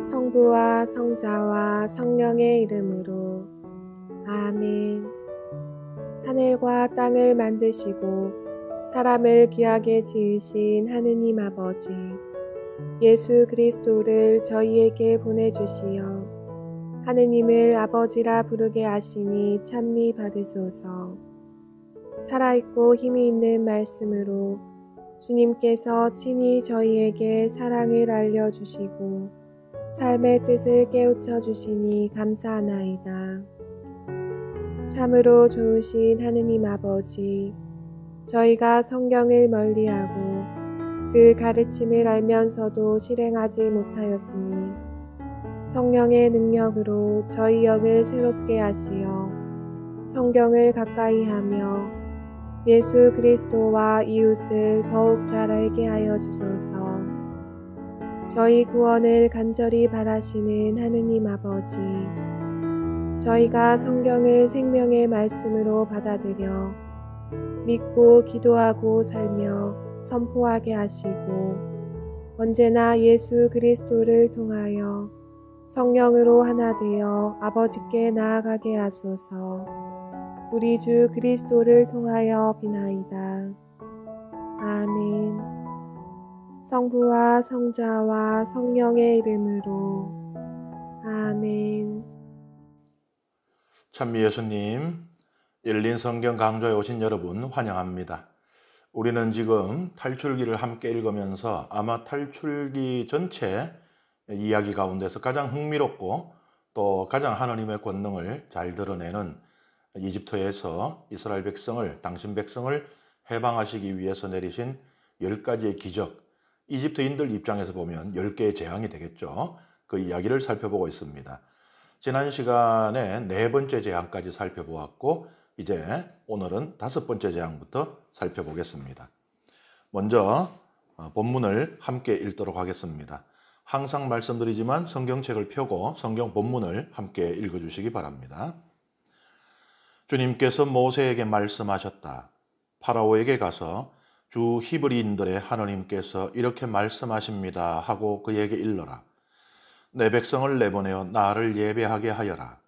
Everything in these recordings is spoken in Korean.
성부와 성자와 성령의 이름으로 아멘. 하늘과 땅을 만드시고 사람을 귀하게 지으신 하느님 아버지, 예수 그리스도를 저희에게 보내주시어 하느님을 아버지라 부르게 하시니 찬미 받으소서. 살아있고 힘이 있는 말씀으로 주님께서 친히 저희에게 사랑을 알려주시고 삶의 뜻을 깨우쳐 주시니 감사하나이다. 참으로 좋으신 하느님 아버지, 저희가 성경을 멀리하고 그 가르침을 알면서도 실행하지 못하였으니 성령의 능력으로 저희 영을 새롭게 하시어 성경을 가까이 하며 예수 그리스도와 이웃을 더욱 잘 알게 하여 주소서. 저희 구원을 간절히 바라시는 하느님 아버지, 저희가 성경을 생명의 말씀으로 받아들여 믿고 기도하고 살며 선포하게 하시고 언제나 예수 그리스도를 통하여 성령으로 하나 되어 아버지께 나아가게 하소서. 우리 주 그리스도를 통하여 비나이다. 아멘. 성부와 성자와 성령의 이름으로 아멘. 찬미 예수님, 열린 성경 강좌에 오신 여러분 환영합니다. 우리는 지금 탈출기를 함께 읽으면서 아마 탈출기 전체 이야기 가운데서 가장 흥미롭고 또 가장 하나님의 권능을 잘 드러내는 이집트에서 이스라엘 백성을, 당신 백성을 해방하시기 위해서 내리신 10가지의 기적, 이집트인들 입장에서 보면 10개의 재앙이 되겠죠. 그 이야기를 살펴보고 있습니다. 지난 시간에 4번째 재앙까지 살펴보았고 이제 오늘은 5번째 재앙부터 살펴보겠습니다. 먼저 본문을 함께 읽도록 하겠습니다. 항상 말씀드리지만 성경책을 펴고 성경 본문을 함께 읽어주시기 바랍니다. 주님께서 모세에게 말씀하셨다. 파라오에게 가서 주 히브리인들의 하나님께서 이렇게 말씀하십니다 하고 그에게 일러라. 내 백성을 내보내어 나를 예배하게 하여라.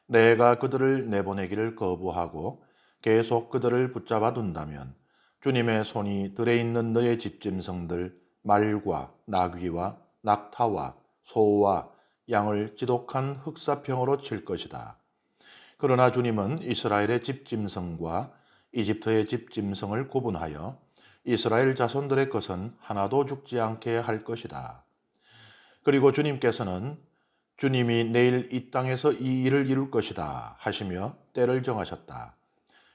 내가 그들을 내보내기를 거부하고 계속 그들을 붙잡아 둔다면 주님의 손이 들에 있는 너의 집짐승들 말과 나귀와 낙타와 소와 양을 지독한 흑사병으로 칠 것이다. 그러나 주님은 이스라엘의 집짐승과 이집트의 집짐승을 구분하여 이스라엘 자손들의 것은 하나도 죽지 않게 할 것이다. 그리고 주님께서는 주님이 내일 이 땅에서 이 일을 이룰 것이다 하시며 때를 정하셨다.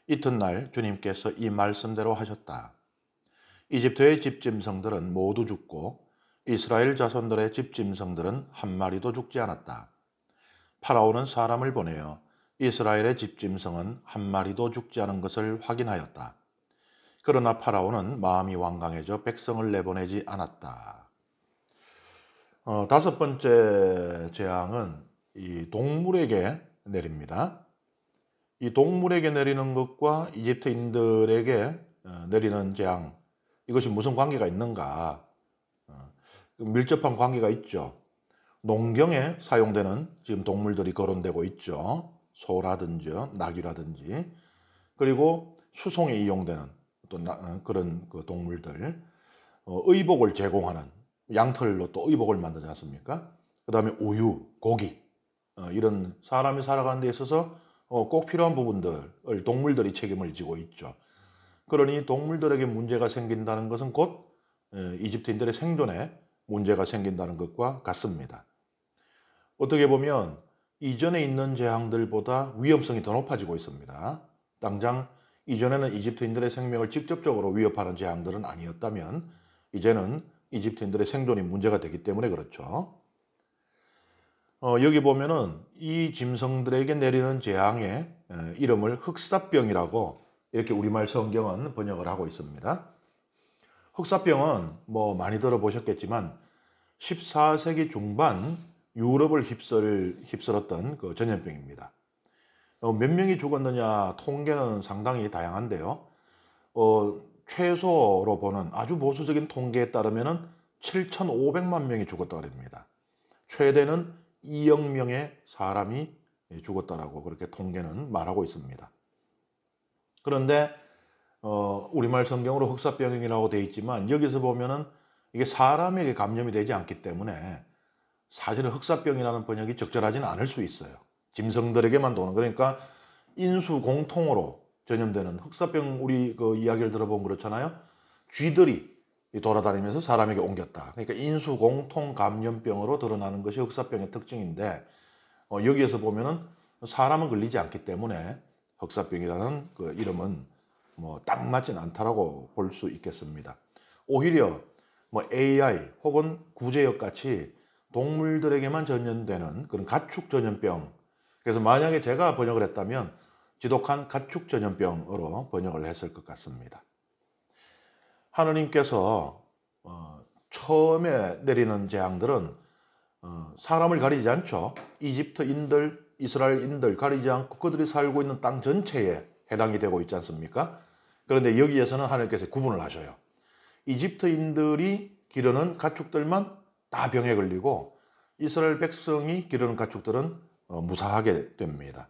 이튿날 주님께서 이 말씀대로 하셨다. 이집트의 집짐승들은 모두 죽고 이스라엘 자손들의 집짐승들은 한 마리도 죽지 않았다. 파라오는 사람을 보내어 이스라엘의 집짐승은 한 마리도 죽지 않은 것을 확인하였다. 그러나 파라오는 마음이 완강해져 백성을 내보내지 않았다. 5번째 재앙은 이 동물에게 내립니다. 이 동물에게 내리는 것과 이집트인들에게 내리는 재앙, 이것이 무슨 관계가 있는가? 밀접한 관계가 있죠. 농경에 사용되는 지금 동물들이 거론되고 있죠. 소라든지 나귀라든지, 그리고 수송에 이용되는 또 그런 그 동물들, 의복을 제공하는, 양털로 또 의복을 만들지 않습니까? 그 다음에 우유, 고기, 이런 사람이 살아가는 데 있어서 꼭 필요한 부분들을 동물들이 책임을 지고 있죠. 그러니 동물들에게 문제가 생긴다는 것은 곧 이집트인들의 생존에 문제가 생긴다는 것과 같습니다. 어떻게 보면 이전에 있는 재앙들보다 위험성이 더 높아지고 있습니다. 당장 이전에는 이집트인들의 생명을 직접적으로 위협하는 재앙들은 아니었다면 이제는 이집트인들의 생존이 문제가 되기 때문에 그렇죠. 여기 보면은 이 짐승들에게 내리는 재앙의 이름을 흑사병이라고 이렇게 우리말 성경은 번역을 하고 있습니다. 흑사병은 뭐 많이 들어보셨겠지만 14세기 중반 유럽을 휩쓸었던 그 전염병입니다. 몇 명이 죽었느냐 통계는 상당히 다양한데요. 최소로 보는 아주 보수적인 통계에 따르면 7,500만 명이 죽었다고 합니다. 최대는 2억 명의 사람이 죽었다라고 그렇게 통계는 말하고 있습니다. 그런데 우리말 성경으로 흑사병이라고 되어 있지만 여기서 보면은 이게 사람에게 감염이 되지 않기 때문에 사실은 흑사병이라는 번역이 적절하지는 않을 수 있어요. 짐승들에게만 도는, 그러니까 인수 공통으로 전염되는 흑사병, 우리 그 이야기를 들어보면 그렇잖아요. 쥐들이 돌아다니면서 사람에게 옮겼다. 그러니까 인수 공통 감염병으로 드러나는 것이 흑사병의 특징인데 여기에서 보면은 사람은 걸리지 않기 때문에 흑사병이라는 그 이름은 뭐 딱 맞진 않다라고 볼 수 있겠습니다. 오히려 뭐 AI 혹은 구제역 같이 동물들에게만 전염되는 그런 가축 전염병. 그래서 만약에 제가 번역을 했다면 지독한 가축 전염병으로 번역을 했을 것 같습니다. 하느님께서 처음에 내리는 재앙들은 사람을 가리지 않죠. 이집트인들, 이스라엘인들 가리지 않고 그들이 살고 있는 땅 전체에 해당이 되고 있지 않습니까? 그런데 여기에서는 하나님께서 구분을 하셔요. 이집트인들이 기르는 가축들만 다 병에 걸리고 이스라엘 백성이 기르는 가축들은 무사하게 됩니다.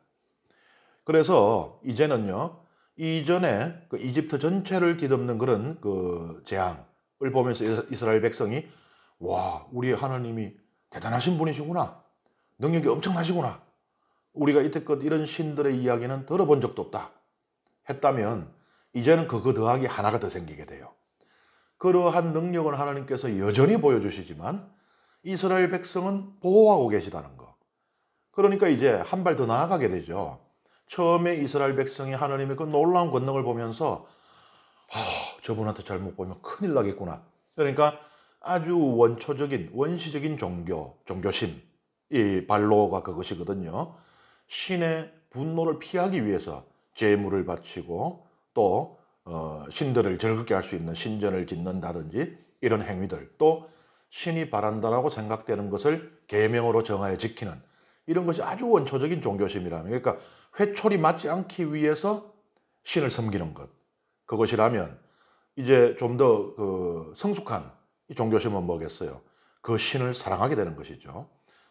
그래서 이제는요, 이전에 그 이집트 전체를 뒤덮는 그런 그 재앙을 보면서 이스라엘 백성이 와, 우리 하나님이 대단하신 분이시구나, 능력이 엄청나시구나, 우리가 이때껏 이런 신들의 이야기는 들어본 적도 없다 했다면 이제는 그거 더하기 하나가 더 생기게 돼요. 그러한 능력을 하나님께서 여전히 보여주시지만 이스라엘 백성은 보호하고 계시다는 거. 그러니까 이제 한 발 더 나아가게 되죠. 처음에 이스라엘 백성이 하나님의 그 놀라운 권능을 보면서 저분한테 잘못 보면 큰일 나겠구나. 그러니까 아주 원초적인 원시적인 종교심, 이 발로가 그것이거든요. 신의 분노를 피하기 위해서 제물을 바치고 또 신들을 즐겁게 할 수 있는 신전을 짓는다든지 이런 행위들, 또 신이 바란다라고 생각되는 것을 계명으로 정하여 지키는 이런 것이 아주 원초적인 종교심이라면, 그러니까 회초리 맞지 않기 위해서 신을 섬기는 것, 그것이라면 이제 좀 더 그 성숙한 이 종교심은 뭐겠어요? 그 신을 사랑하게 되는 것이죠.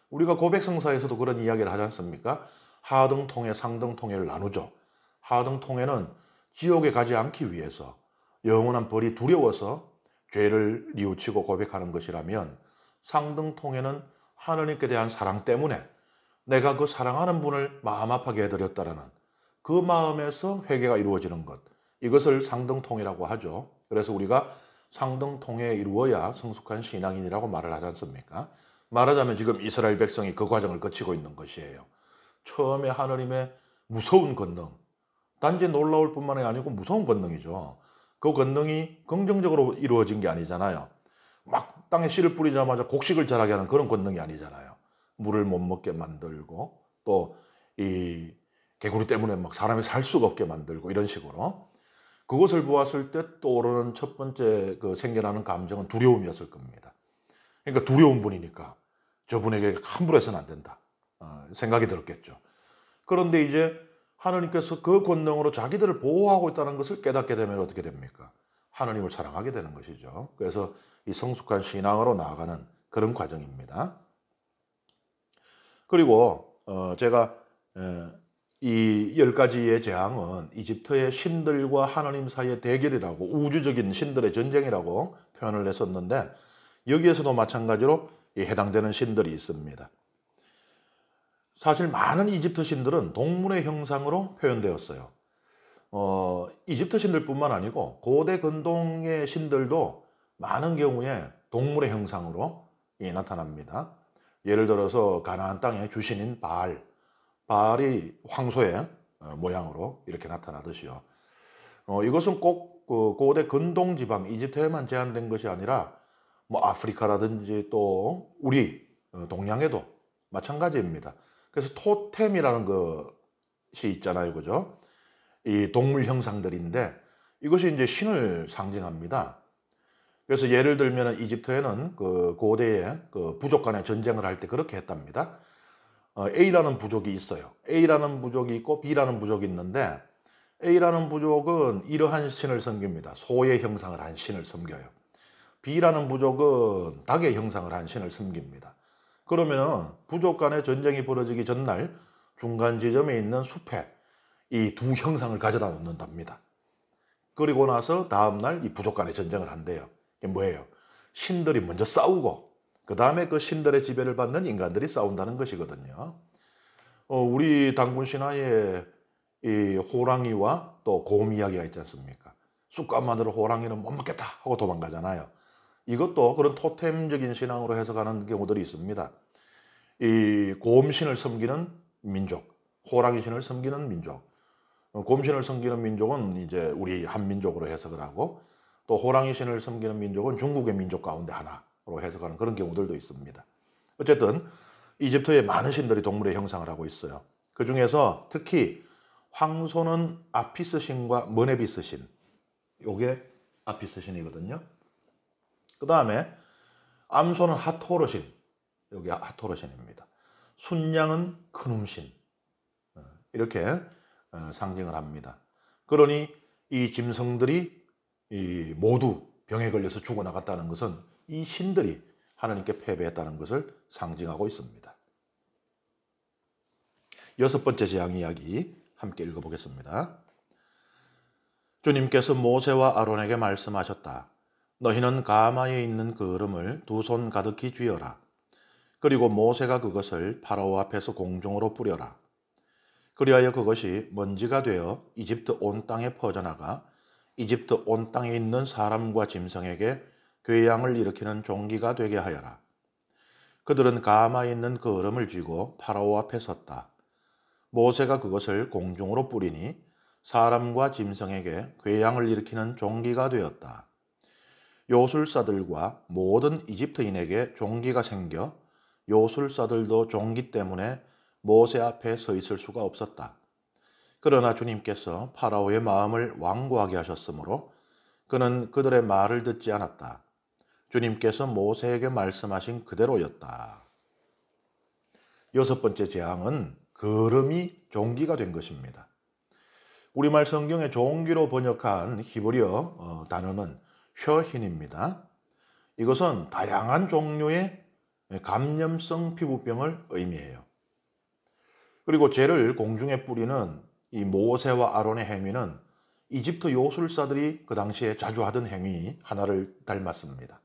우리가 고백성사에서도 그런 이야기를 하지 않습니까? 하등통해, 상등통해를 나누죠. 하등통해는 지옥에 가지 않기 위해서 영원한 벌이 두려워서 죄를 뉘우치고 고백하는 것이라면, 상등통해는 하나님께 대한 사랑 때문에 내가 그 사랑하는 분을 마음 아파게 해드렸다라는 그 마음에서 회개가 이루어지는 것, 이것을 상등통해라고 하죠. 그래서 우리가 상등통해에 이루어야 성숙한 신앙인이라고 말을 하지 않습니까? 말하자면 지금 이스라엘 백성이 그 과정을 거치고 있는 것이에요. 처음에 하나님의 무서운 권능, 단지 놀라울 뿐만이 아니고 무서운 권능이죠. 그 권능이 긍정적으로 이루어진 게 아니잖아요. 막 땅에 씨를 뿌리자마자 곡식을 자라게 하는 그런 권능이 아니잖아요. 물을 못 먹게 만들고 또 이 개구리 때문에 막 사람이 살 수가 없게 만들고 이런 식으로, 그것을 보았을 때 떠오르는 첫 번째 그 생겨나는 감정은 두려움이었을 겁니다. 그러니까 두려운 분이니까 저분에게 함부로 해서는 안 된다 생각이 들었겠죠. 그런데 이제 하나님께서 그 권능으로 자기들을 보호하고 있다는 것을 깨닫게 되면 어떻게 됩니까? 하나님을 사랑하게 되는 것이죠. 그래서 이 성숙한 신앙으로 나아가는 그런 과정입니다. 그리고 제가 이 10가지의 재앙은 이집트의 신들과 하나님 사이의 대결이라고, 우주적인 신들의 전쟁이라고 표현을 했었는데, 여기에서도 마찬가지로 해당되는 신들이 있습니다. 사실 많은 이집트 신들은 동물의 형상으로 표현되었어요. 이집트 신들뿐만 아니고 고대 근동의 신들도 많은 경우에 동물의 형상으로 나타납니다. 예를 들어서 가나안 땅의 주신인 바알이 황소의 모양으로 이렇게 나타나듯이요. 이것은 꼭 그 고대 근동 지방 이집트에만 제한된 것이 아니라 뭐 아프리카라든지 또 우리 동양에도 마찬가지입니다. 그래서 토템이라는 것이 있잖아요, 그죠? 이 동물 형상들인데 이것이 이제 신을 상징합니다. 그래서 예를 들면 이집트에는 그 고대의 그 부족 간의 전쟁을 할 때 그렇게 했답니다. A라는 부족이 있어요. A라는 부족이 있고 B라는 부족이 있는데, A라는 부족은 이러한 신을 섬깁니다. 소의 형상을 한 신을 섬겨요. B라는 부족은 닭의 형상을 한 신을 섬깁니다. 그러면은 부족 간의 전쟁이 벌어지기 전날 중간 지점에 있는 숲에 이 두 형상을 가져다 놓는답니다. 그리고 나서 다음날 이 부족 간의 전쟁을 한대요. 이게 뭐예요? 신들이 먼저 싸우고 그 다음에 그 신들의 지배를 받는 인간들이 싸운다는 것이거든요. 우리 단군 신화에 이 호랑이와 또 곰 이야기가 있지 않습니까? 쑥갓만으로 호랑이는 못 먹겠다 하고 도망가잖아요. 이것도 그런 토템적인 신앙으로 해석하는 경우들이 있습니다. 이 곰신을 섬기는 민족, 호랑이신을 섬기는 민족. 곰신을 섬기는 민족은 이제 우리 한민족으로 해석을 하고 또 호랑이신을 섬기는 민족은 중국의 민족 가운데 하나로 해석하는 그런 경우들도 있습니다. 어쨌든 이집트에 많은 신들이 동물의 형상을 하고 있어요. 그 중에서 특히 황소는 아피스 신과 머네비스 신, 요게 아피스 신이거든요. 그 다음에 암소는 하토르 신, 여기 하토르 신입니다. 순양은 크눔 신, 이렇게 상징을 합니다. 그러니 이 짐승들이 모두 병에 걸려서 죽어나갔다는 것은 이 신들이 하나님께 패배했다는 것을 상징하고 있습니다. 여섯 번째 재앙 이야기 함께 읽어보겠습니다. 주님께서 모세와 아론에게 말씀하셨다. 너희는 가마에 있는 그 얼음을 두 손 가득히 쥐어라. 그리고 모세가 그것을 파라오 앞에서 공중으로 뿌려라. 그리하여 그것이 먼지가 되어 이집트 온 땅에 퍼져나가 이집트 온 땅에 있는 사람과 짐승에게 궤양을 일으키는 종기가 되게 하여라. 그들은 가마에 있는 그 얼음을 쥐고 파라오 앞에 섰다. 모세가 그것을 공중으로 뿌리니 사람과 짐승에게 궤양을 일으키는 종기가 되었다. 요술사들과 모든 이집트인에게 종기가 생겨 요술사들도 종기 때문에 모세 앞에 서 있을 수가 없었다. 그러나 주님께서 파라오의 마음을 완고하게 하셨으므로 그는 그들의 말을 듣지 않았다. 주님께서 모세에게 말씀하신 그대로였다. 여섯 번째 재앙은 거름이 종기가 된 것입니다. 우리말 성경의 종기로 번역한 히브리어 단어는 셔힌입니다. 이것은 다양한 종류의 감염성 피부병을 의미해요. 그리고 죄를 공중에 뿌리는 이 모세와 아론의 행위는 이집트 요술사들이 그 당시에 자주 하던 행위 하나를 닮았습니다.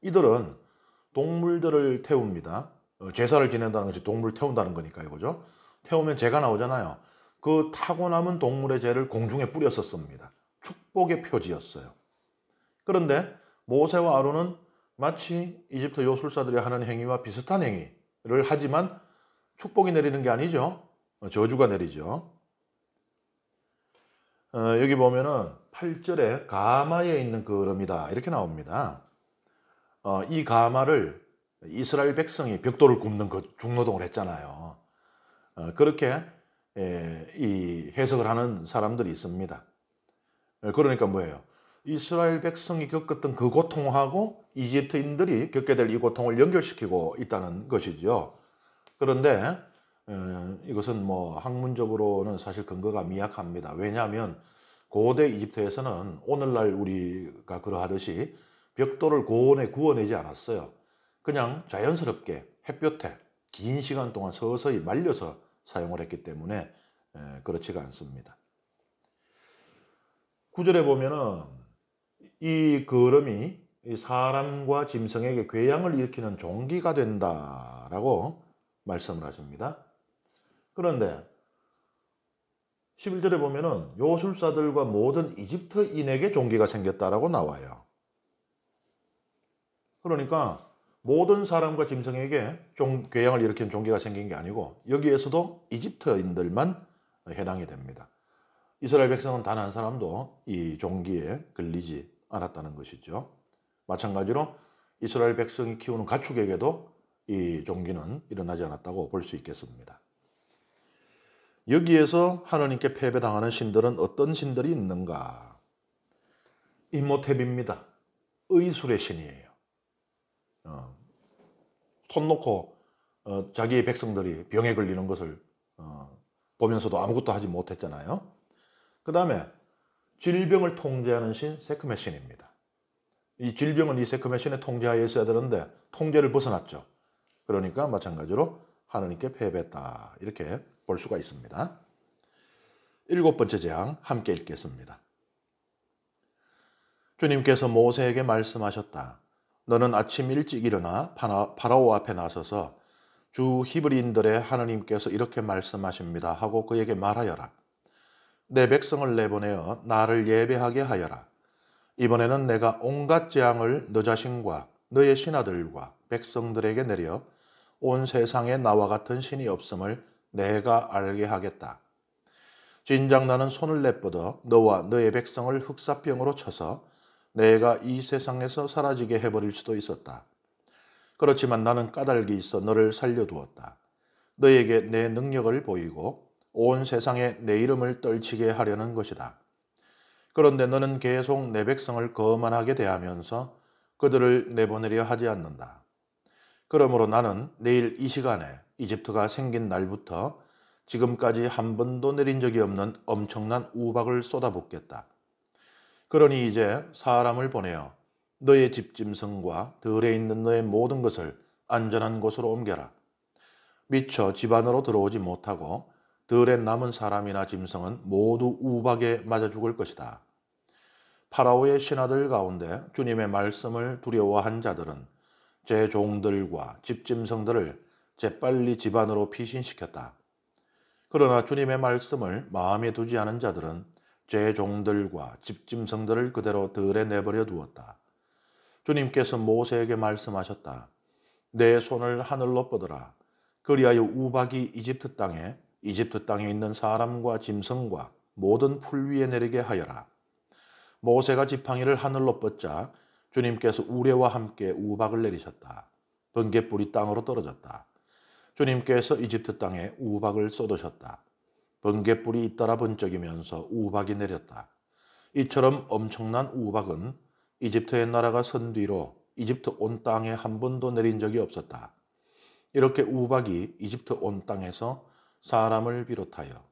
이들은 동물들을 태웁니다. 제사를 지낸다는 것이 동물을 태운다는 거니까요, 그죠? 태우면 죄가 나오잖아요. 그 타고 남은 동물의 죄를 공중에 뿌렸었습니다. 축복의 표지였어요. 그런데 모세와 아론은 마치 이집트 요술사들이 하는 행위와 비슷한 행위를 하지만 축복이 내리는 게 아니죠. 저주가 내리죠. 여기 보면은 8절에 가마에 있는 그 얼음이다 이렇게 나옵니다. 이 가마를 이스라엘 백성이 벽돌을 굽는 그 중노동을 했잖아요. 그렇게 이 해석을 하는 사람들이 있습니다. 그러니까 뭐예요? 이스라엘 백성이 겪었던 그 고통하고 이집트인들이 겪게 될 이 고통을 연결시키고 있다는 것이죠. 그런데 이것은 뭐 학문적으로는 사실 근거가 미약합니다. 왜냐하면 고대 이집트에서는 오늘날 우리가 그러하듯이 벽돌을 고온에 구워내지 않았어요. 그냥 자연스럽게 햇볕에 긴 시간 동안 서서히 말려서 사용을 했기 때문에 그렇지가 않습니다. 9절에 보면은 이 거름이 사람과 짐승에게 궤양을 일으키는 종기가 된다라고 말씀을 하십니다. 그런데 11절에 보면은 요술사들과 모든 이집트인에게 종기가 생겼다라고 나와요. 그러니까 모든 사람과 짐승에게 궤양을 일으키는 종기가 생긴 게 아니고 여기에서도 이집트인들만 해당이 됩니다. 이스라엘 백성은 단 한 사람도 이 종기에 걸리지 않았다는 것이죠. 마찬가지로 이스라엘 백성이 키우는 가축에게도 이 종기는 일어나지 않았다고 볼 수 있겠습니다. 여기에서 하나님께 패배당하는 신들은 어떤 신들이 있는가? 임호텝입니다. 의술의 신이에요. 손 놓고 자기의 백성들이 병에 걸리는 것을 보면서도 아무것도 하지 못했잖아요. 그 다음에 질병을 통제하는 신 세크메 신입니다. 이 질병은 이 세크메 신의 통제하에 있어야 되는데 통제를 벗어났죠. 그러니까 마찬가지로 하느님께 패배했다. 이렇게 볼 수가 있습니다. 7번째 재앙 함께 읽겠습니다. 주님께서 모세에게 말씀하셨다. 너는 아침 일찍 일어나 파라오 앞에 나서서 주 히브리인들의 하느님께서 이렇게 말씀하십니다 하고 그에게 말하여라. 내 백성을 내보내어 나를 예배하게 하여라. 이번에는 내가 온갖 재앙을 너 자신과 너의 신하들과 백성들에게 내려 온 세상에 나와 같은 신이 없음을 내가 알게 하겠다. 진작 나는 손을 내뻗어 너와 너의 백성을 흑사병으로 쳐서 내가 이 세상에서 사라지게 해버릴 수도 있었다. 그렇지만 나는 까닭이 있어 너를 살려두었다. 너에게 내 능력을 보이고 온 세상에 내 이름을 떨치게 하려는 것이다. 그런데 너는 계속 내 백성을 거만하게 대하면서 그들을 내보내려 하지 않는다. 그러므로 나는 내일 이 시간에 이집트가 생긴 날부터 지금까지 한 번도 내린 적이 없는 엄청난 우박을 쏟아붓겠다. 그러니 이제 사람을 보내어 너의 집짐승과 들에 있는 너의 모든 것을 안전한 곳으로 옮겨라. 미처 집 안으로 들어오지 못하고 들에 남은 사람이나 짐승은 모두 우박에 맞아 죽을 것이다. 파라오의 신하들 가운데 주님의 말씀을 두려워한 자들은 제 종들과 집짐승들을 재빨리 집 안으로 피신시켰다. 그러나 주님의 말씀을 마음에 두지 않은 자들은 제 종들과 집짐승들을 그대로 들에 내버려 두었다. 주님께서 모세에게 말씀하셨다. 내 손을 하늘로 뻗어라. 그리하여 우박이 이집트 땅에 있는 사람과 짐승과 모든 풀 위에 내리게 하여라. 모세가 지팡이를 하늘로 뻗자 주님께서 우레와 함께 우박을 내리셨다. 번갯불이 땅으로 떨어졌다. 주님께서 이집트 땅에 우박을 쏟으셨다. 번갯불이 잇따라 번쩍이면서 우박이 내렸다. 이처럼 엄청난 우박은 이집트의 나라가 선 뒤로 이집트 온 땅에 한 번도 내린 적이 없었다. 이렇게 우박이 이집트 온 땅에서 사람을 비롯하여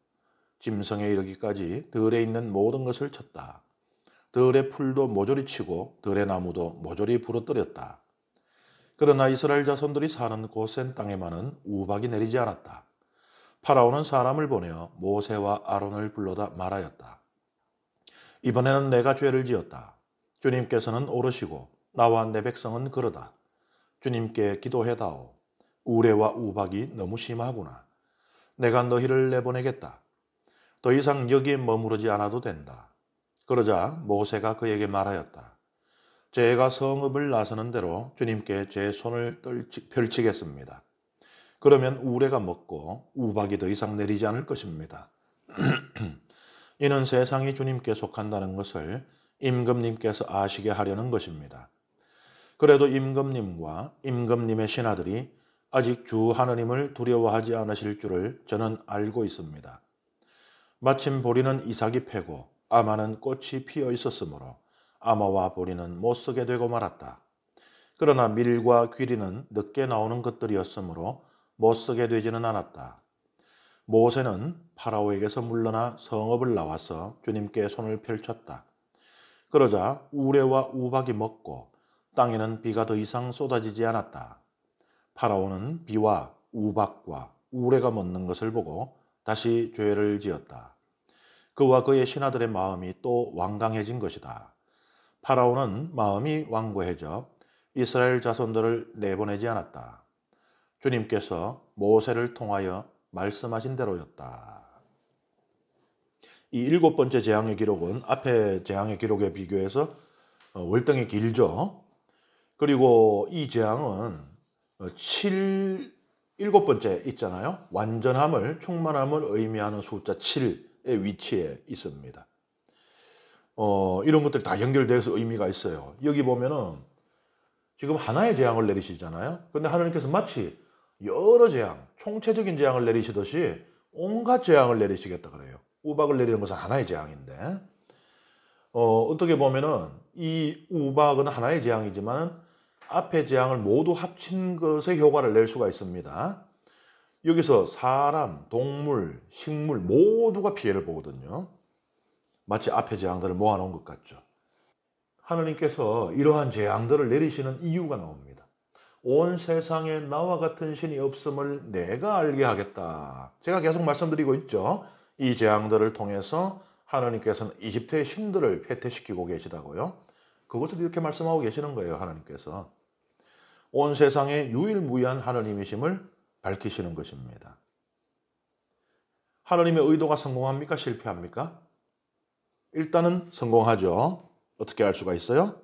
짐승에 이르기까지 들에 있는 모든 것을 쳤다. 들의 풀도 모조리 치고 들의 나무도 모조리 부러뜨렸다. 그러나 이스라엘 자손들이 사는 고센 땅에만은 우박이 내리지 않았다. 파라오는 사람을 보내어 모세와 아론을 불러다 말하였다. 이번에는 내가 죄를 지었다. 주님께서는 오르시고 나와 내 백성은 그러다. 주님께 기도해다오. 우레와 우박이 너무 심하구나. 내가 너희를 내보내겠다. 더 이상 여기에 머무르지 않아도 된다. 그러자 모세가 그에게 말하였다. 제가 성읍을 나서는 대로 주님께 제 손을 펼치겠습니다. 그러면 우레가 먹고 우박이 더 이상 내리지 않을 것입니다. 이는 세상이 주님께 속한다는 것을 임금님께서 아시게 하려는 것입니다. 그래도 임금님과 임금님의 신하들이 아직 주 하느님을 두려워하지 않으실 줄을 저는 알고 있습니다. 마침 보리는 이삭이 패고 아마는 꽃이 피어 있었으므로 아마와 보리는 못 쓰게 되고 말았다. 그러나 밀과 귀리는 늦게 나오는 것들이었으므로 못 쓰게 되지는 않았다. 모세는 파라오에게서 물러나 성읍을 나와서 주님께 손을 펼쳤다. 그러자 우레와 우박이 먹고 땅에는 비가 더 이상 쏟아지지 않았다. 파라오는 비와 우박과 우레가 먹는 것을 보고 다시 죄를 지었다. 그와 그의 신하들의 마음이 또 완강해진 것이다. 파라오는 마음이 완고해져 이스라엘 자손들을 내보내지 않았다. 주님께서 모세를 통하여 말씀하신 대로였다. 이 7번째 재앙의 기록은 앞의 재앙의 기록에 비교해서 월등히 길죠. 그리고 이 재앙은 7번째 있잖아요. 완전함을, 충만함을 의미하는 숫자 7의 위치에 있습니다. 이런 것들이 다 연결돼서 의미가 있어요. 여기 보면은 지금 하나의 재앙을 내리시잖아요. 근데 하나님께서 마치 여러 재앙, 총체적인 재앙을 내리시듯이 온갖 재앙을 내리시겠다 그래요. 우박을 내리는 것은 하나의 재앙인데, 어떻게 보면은 이 우박은 하나의 재앙이지만 앞의 재앙을 모두 합친 것의 효과를 낼 수가 있습니다. 여기서 사람, 동물, 식물 모두가 피해를 보거든요. 마치 앞의 재앙들을 모아놓은 것 같죠. 하나님께서 이러한 재앙들을 내리시는 이유가 나옵니다. 온 세상에 나와 같은 신이 없음을 내가 알게 하겠다. 제가 계속 말씀드리고 있죠. 이 재앙들을 통해서 하나님께서는 이집트의 신들을 쇠퇴시키고 계시다고요. 그것을 이렇게 말씀하고 계시는 거예요. 하나님께서. 온 세상에 유일무이한 하나님이심을 밝히시는 것입니다. 하나님의 의도가 성공합니까? 실패합니까? 일단은 성공하죠. 어떻게 알 수가 있어요?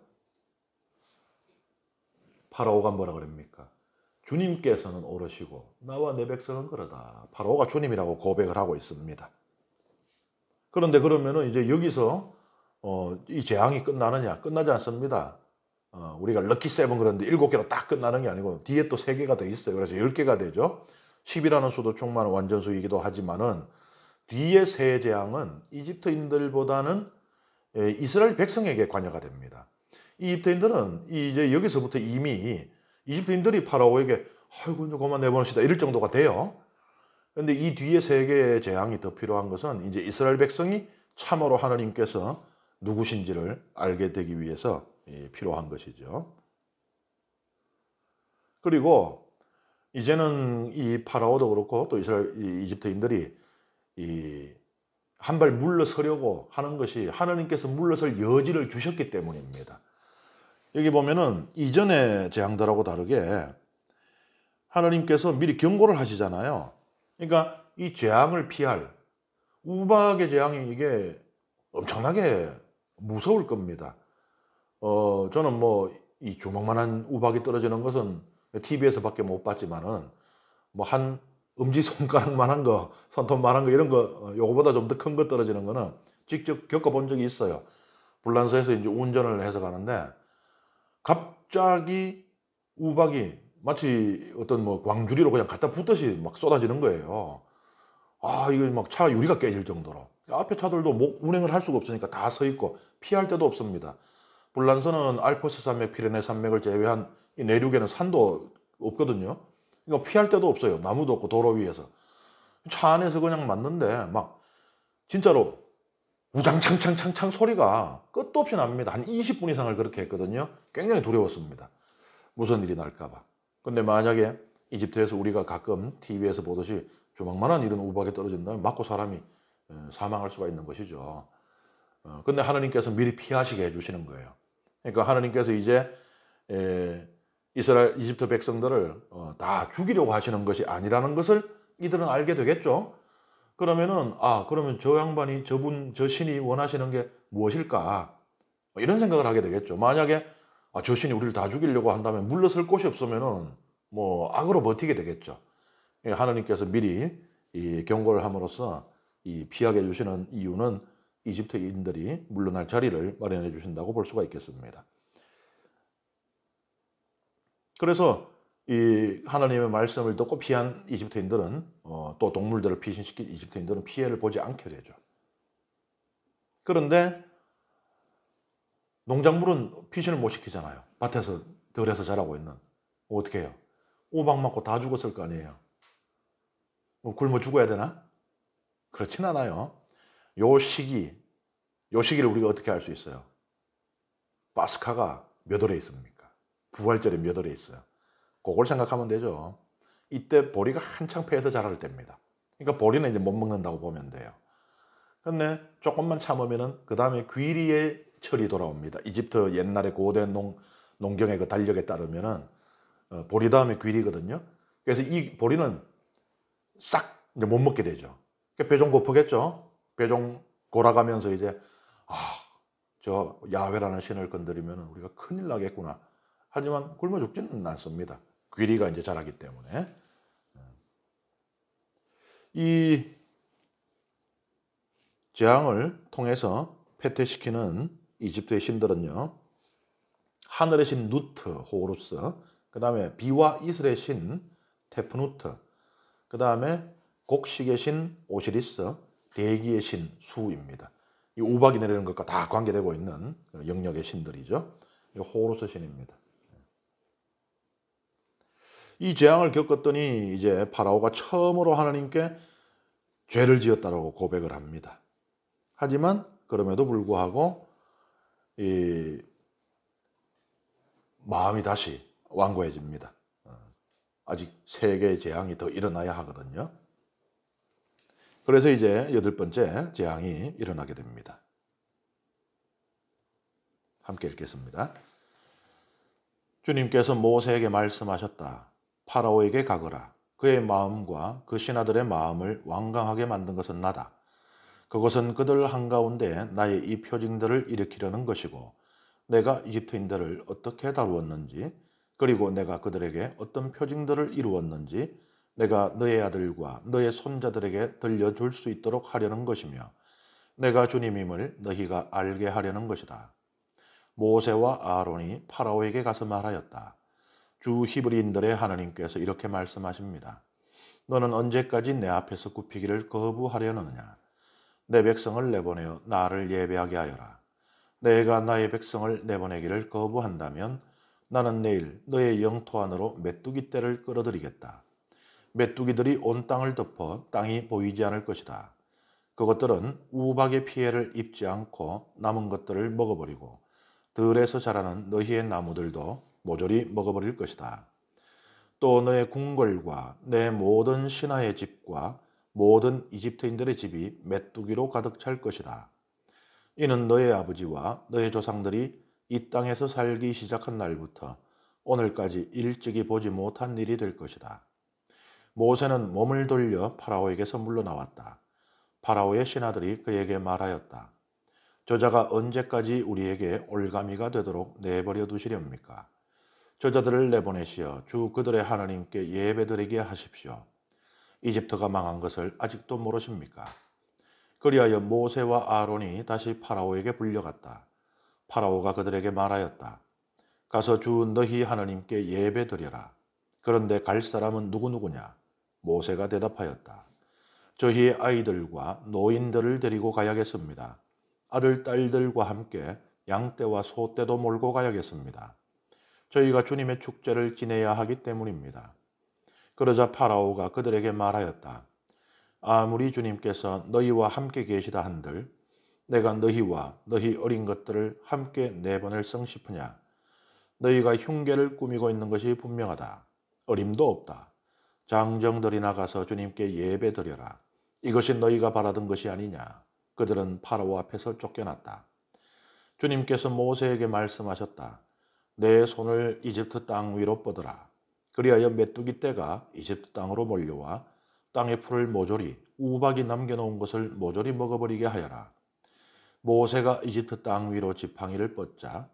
파라오가 뭐라 그럽니까? 주님께서는 오르시고 나와 내 백성은 그러다. 파라오가 주님이라고 고백을 하고 있습니다. 그런데 그러면은 이제 여기서 이 재앙이 끝나느냐? 끝나지 않습니다. 우리가 럭키 세븐 그런데 7개로 딱 끝나는 게 아니고 뒤에 또 3개가 더 있어요. 그래서 10개가 되죠. 10이라는 수도 충만한 완전수이기도 하지만은 뒤에 세 재앙은 이집트인들보다는 이스라엘 백성에게 관여가 됩니다. 이 이집트인들은 이제 여기서부터 이미 이집트인들이 파라오에게 아이고 이제 그만 내보내시다 이럴 정도가 돼요. 그런데 이 뒤에 세 개의 재앙이 더 필요한 것은 이제 이스라엘 백성이 참으로 하나님께서 누구신지를 알게 되기 위해서 필요한 것이죠. 그리고 이제는 이 파라오도 그렇고 또 이집트인들이 한 발 물러서려고 하는 것이 하나님께서 물러설 여지를 주셨기 때문입니다. 여기 보면은 이전의 재앙들하고 다르게 하나님께서 미리 경고를 하시잖아요. 그러니까 이 재앙을 피할 우박의 재앙이 이게 엄청나게 무서울 겁니다. 저는 뭐 이 주먹만한 우박이 떨어지는 것은 TV에서밖에 못 봤지만은 뭐 한 엄지손가락만한 거, 손톱만한 거 이런 거 요거보다 좀 더 큰 거 떨어지는 거는 직접 겪어본 적이 있어요. 불란서에서 이제 운전을 해서 가는데 갑자기 우박이 마치 어떤 뭐 광주리로 그냥 갖다 붙듯이 막 쏟아지는 거예요. 아, 이거 막 차 유리가 깨질 정도로. 앞에 차들도 운행을 할 수가 없으니까 다 서 있고 피할 데도 없습니다. 불란서는 알프스 산맥, 피레네 산맥을 제외한 이 내륙에는 산도 없거든요. 그러니까 피할 데도 없어요. 나무도 없고 도로 위에서. 차 안에서 그냥 맞는데 막 진짜로 우장창창창창 소리가 끝도 없이 납니다. 한 20분 이상을 그렇게 했거든요. 굉장히 두려웠습니다. 무슨 일이 날까 봐. 근데 만약에 이집트에서 우리가 가끔 TV에서 보듯이 조망만한 이런 우박이 떨어진다면 맞고 사람이 사망할 수가 있는 것이죠. 근데 하나님께서 미리 피하시게 해주시는 거예요. 그러니까 하나님께서 이제 이집트 백성들을 다 죽이려고 하시는 것이 아니라는 것을 이들은 알게 되겠죠. 그러면은 그러면 저 양반이 저 신이 원하시는 게 무엇일까? 이런 생각을 하게 되겠죠. 만약에 저 신이 우리를 다 죽이려고 한다면 물러설 곳이 없으면은 뭐 악으로 버티게 되겠죠. 하나님께서 미리 이 경고를 함으로써 이 피하게 해주시는 이유는 이집트인들이 물러날 자리를 마련해 주신다고 볼 수가 있겠습니다. 그래서 이 하나님의 말씀을 듣고 피한 이집트인들은 또 동물들을 피신시킨 이집트인들은 피해를 보지 않게 되죠. 그런데 농작물은 피신을 못 시키잖아요. 밭에서 덜해서 자라고 있는. 어떻게 해요? 오박 맞고 다 죽었을 거 아니에요. 굶어 죽어야 되나? 그렇진 않아요. 요 시기를 우리가 어떻게 알 수 있어요? 파스카가 몇 월에 있습니까? 부활절이 몇 월에 있어요? 그걸 생각하면 되죠. 이때 보리가 한창 폐에서 자랄 때입니다. 그러니까 보리는 이제 못 먹는다고 보면 돼요. 근데 조금만 참으면은 그 다음에 귀리의 철이 돌아옵니다. 이집트 옛날에 고대 농경의 그 달력에 따르면은 보리 다음에 귀리거든요. 그래서 이 보리는 싹 이제 못 먹게 되죠. 배 좀 고프겠죠. 배 좀 골아가면서 이제 저 야훼라는 신을 건드리면 우리가 큰일 나겠구나. 하지만 굶어 죽지는 않습니다. 귀리가 이제 자라기 때문에. 이 재앙을 통해서 폐퇴시키는 이집트의 신들은요. 하늘의 신 누트, 호루스, 그 다음에 비와 이슬의 신 테프누트, 그 다음에 곡식의 신 오시리스, 대기의 신 수입니다. 이 우박이 내리는 것과 다 관계되고 있는 영역의 신들이죠. 이 호루스 신입니다. 이 재앙을 겪었더니 이제 파라오가 처음으로 하나님께 죄를 지었다고 고백을 합니다. 하지만 그럼에도 불구하고 이 마음이 다시 완고해집니다. 아직 3개의 재앙이 더 일어나야 하거든요. 그래서 이제 8번째 재앙이 일어나게 됩니다. 함께 읽겠습니다. 주님께서 모세에게 말씀하셨다. 파라오에게 가거라. 그의 마음과 그 신하들의 마음을 완강하게 만든 것은 나다. 그것은 그들 한가운데 나의 이 표징들을 일으키려는 것이고 내가 이집트인들을 어떻게 다루었는지 그리고 내가 그들에게 어떤 표징들을 이루었는지 내가 너의 아들과 너의 손자들에게 들려줄 수 있도록 하려는 것이며 내가 주님임을 너희가 알게 하려는 것이다. 모세와 아론이 파라오에게 가서 말하였다. 주 히브리인들의 하나님께서 이렇게 말씀하십니다. 너는 언제까지 내 앞에서 굽히기를 거부하려느냐? 내 백성을 내보내어 나를 예배하게 하여라. 내가 나의 백성을 내보내기를 거부한다면 나는 내일 너의 영토 안으로 메뚜기 떼를 끌어들이겠다. 메뚜기들이 온 땅을 덮어 땅이 보이지 않을 것이다. 그것들은 우박의 피해를 입지 않고 남은 것들을 먹어버리고 들에서 자라는 너희의 나무들도 모조리 먹어버릴 것이다. 또 너의 궁궐과 내 모든 신하의 집과 모든 이집트인들의 집이 메뚜기로 가득 찰 것이다. 이는 너의 아버지와 너의 조상들이 이 땅에서 살기 시작한 날부터 오늘까지 일찍이 보지 못한 일이 될 것이다. 모세는 몸을 돌려 파라오에게서 물러나왔다. 파라오의 신하들이 그에게 말하였다. 저자가 언제까지 우리에게 올가미가 되도록 내버려 두시렵니까? 저자들을 내보내시어 주 그들의 하나님께 예배드리게 하십시오. 이집트가 망한 것을 아직도 모르십니까? 그리하여 모세와 아론이 다시 파라오에게 불려갔다. 파라오가 그들에게 말하였다. 가서 주 너희 하나님께 예배드려라. 그런데 갈 사람은 누구누구냐? 모세가 대답하였다. 저희의 아이들과 노인들을 데리고 가야겠습니다. 아들, 딸들과 함께 양떼와 소떼도 몰고 가야겠습니다. 저희가 주님의 축제를 지내야 하기 때문입니다. 그러자 파라오가 그들에게 말하였다. 아무리 주님께서 너희와 함께 계시다 한들 내가 너희와 너희 어린 것들을 함께 내보낼성 싶으냐? 너희가 흉계를 꾸미고 있는 것이 분명하다. 어림도 없다. 장정들이 나가서 주님께 예배드려라. 이것이 너희가 바라던 것이 아니냐? 그들은 파라오 앞에서 쫓겨났다. 주님께서 모세에게 말씀하셨다. 내 손을 이집트 땅 위로 뻗어라. 그리하여 메뚜기 떼가 이집트 땅으로 몰려와 땅의 풀을 모조리 우박이 남겨놓은 것을 모조리 먹어버리게 하여라. 모세가 이집트 땅 위로 지팡이를 뻗자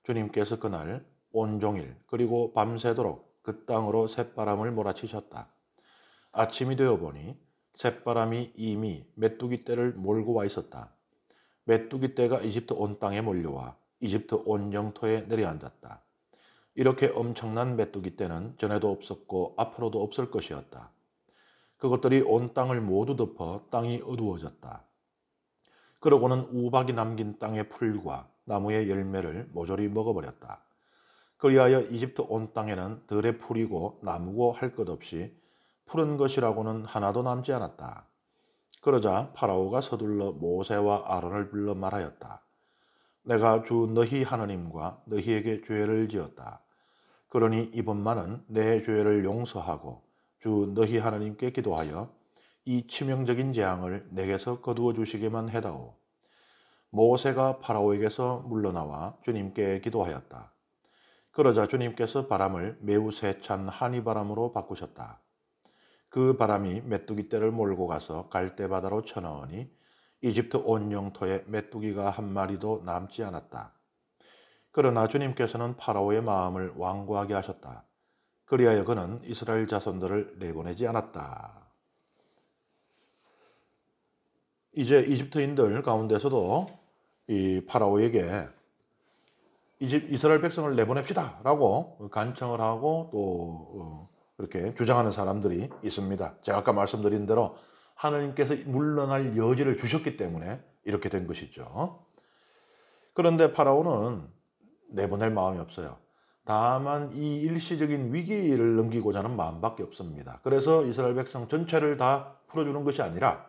주님께서 그날 온종일 그리고 밤새도록 그 땅으로 쇳바람을 몰아치셨다. 아침이 되어 보니 쇳바람이 이미 메뚜기 떼를 몰고 와 있었다. 메뚜기 떼가 이집트 온 땅에 몰려와 이집트 온 영토에 내려앉았다. 이렇게 엄청난 메뚜기 떼는 전에도 없었고 앞으로도 없을 것이었다. 그것들이 온 땅을 모두 덮어 땅이 어두워졌다. 그러고는 우박이 남긴 땅의 풀과 나무의 열매를 모조리 먹어버렸다. 그리하여 이집트 온 땅에는 들의 풀이고 나무고 할 것 없이 푸른 것이라고는 하나도 남지 않았다. 그러자 파라오가 서둘러 모세와 아론을 불러 말하였다. 내가 주 너희 하나님과 너희에게 죄를 지었다. 그러니 이번만은 내 죄를 용서하고 주 너희 하나님께 기도하여 이 치명적인 재앙을 내게서 거두어 주시기만 해다오. 모세가 파라오에게서 물러나와 주님께 기도하였다. 그러자 주님께서 바람을 매우 세찬 한이바람으로 바꾸셨다. 그 바람이 메뚜기 떼를 몰고 가서 갈대바다로 쳐넣으니 이집트 온 영토에 메뚜기가 한 마리도 남지 않았다. 그러나 주님께서는 파라오의 마음을 완고하게 하셨다. 그리하여 그는 이스라엘 자손들을 내보내지 않았다. 이제 이집트인들 가운데서도 이 파라오에게 이스라엘 백성을 내보냅시다 라고 간청을 하고 또 그렇게 주장하는 사람들이 있습니다. 제가 아까 말씀드린 대로 하나님께서 물러날 여지를 주셨기 때문에 이렇게 된 것이죠. 그런데 파라오는 내보낼 마음이 없어요. 다만 이 일시적인 위기를 넘기고자 하는 마음밖에 없습니다. 그래서 이스라엘 백성 전체를 다 풀어주는 것이 아니라